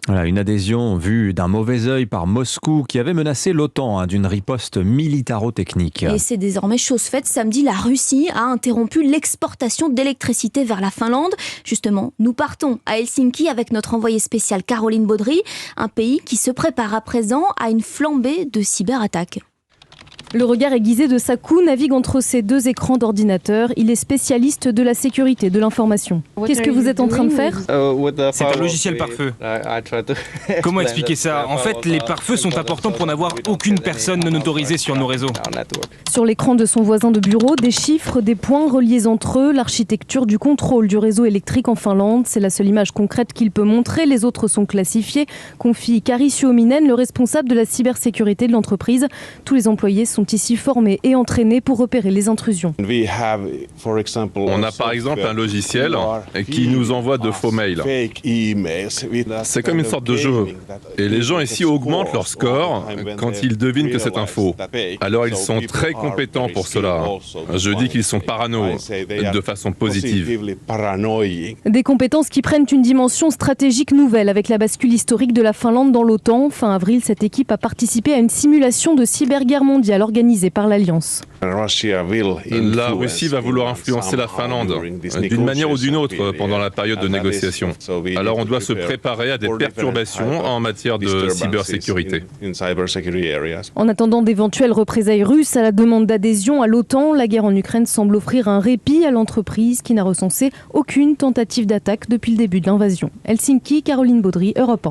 Voilà, une adhésion vue d'un mauvais œil par Moscou qui avait menacé l'OTAN d'une riposte militaro-technique. Et c'est désormais chose faite. Samedi, la Russie a interrompu l'exportation d'électricité vers la Finlande. Justement, nous partons à Helsinki avec notre envoyée spéciale Caroline Baudry, un pays qui se prépare à présent à une flambée de cyberattaques. Le regard aiguisé de Saku navigue entre ces deux écrans d'ordinateur. Il est spécialiste de la sécurité de l'information. Qu'est-ce que vous êtes en train de faire ? C'est un logiciel pare-feu. Comment expliquer ça ? En fait, les pare-feux sont importants pour n'avoir aucune personne non autorisée sur nos réseaux. Sur l'écran de son voisin de bureau, des chiffres, des points reliés entre eux, l'architecture du contrôle du réseau électrique en Finlande. C'est la seule image concrète qu'il peut montrer. Les autres sont classifiés. Confie Kari Suominen, le responsable de la cybersécurité de l'entreprise. Tous les employés sont ici formés et entraînés pour repérer les intrusions. On a par exemple un logiciel qui nous envoie de faux mails. C'est comme une sorte de jeu. Et les gens ici augmentent leur score quand ils devinent que c'est un faux. Alors ils sont très compétents pour cela. Je dis qu'ils sont parano, de façon positive. Des compétences qui prennent une dimension stratégique nouvelle avec la bascule historique de la Finlande dans l'OTAN. Fin avril, cette équipe a participé à une simulation de cyberguerre mondiale organisée par l'Alliance. La Russie va vouloir influencer la Finlande, d'une manière ou d'une autre, pendant la période de négociation. Alors on doit se préparer à des perturbations en matière de cybersécurité. En attendant d'éventuelles représailles russes à la demande d'adhésion à l'OTAN, la guerre en Ukraine semble offrir un répit à l'entreprise qui n'a recensé aucune tentative d'attaque depuis le début de l'invasion. Helsinki, Caroline Baudry, Europe 1.